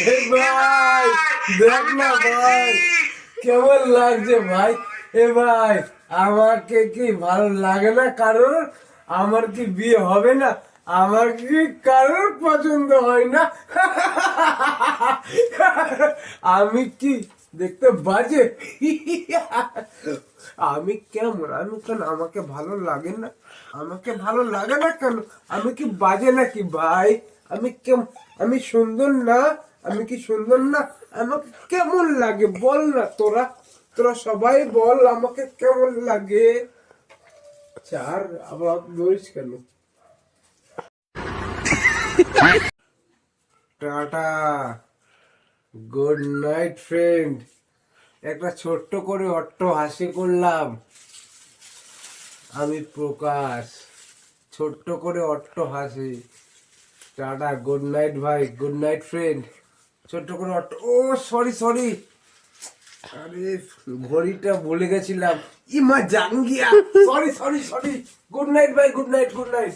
ভাই দেখ না ভাই, কেমন লাগছে ভাই? এ ভাই, আমাকে কি ভালো লাগে না কারোর? আমার কি বিয়ে হবে না? আমার কি কারোর পছন্দ হয় না? আমি কি দেখতে বাজে? আমি কেমন? আমি কেন? আমাকে ভালো লাগে না? আমাকে ভালো লাগে না কেন? আমি কি বাজে নাকি ভাই? আমি কেমন? আমি সুন্দর না? আমি কি সুন্দর না? আমাকে কেমন লাগে বল না তোরা? তোরা সবাই বল আমাকে কেমন লাগে? চার আবার ধরিস কেন? Tata, good night friend. একটা ছোট্ট করে অট্ট হাসি করলাম। আমি প্রকাশ, ছোট্ট করে অট্ট হাসি। টাটা, গুড নাইট ভাই, গুড নাইট ফ্রেন্ড। ছোট্ট করে অট্ট, ও সরি সরি, আরে ঘড়িটা ভুলে গেছিলাম। ইমা জাঙ্গিয়া, sorry sorry sorry. Good night ভাই, গুড নাইট, গুড নাইট।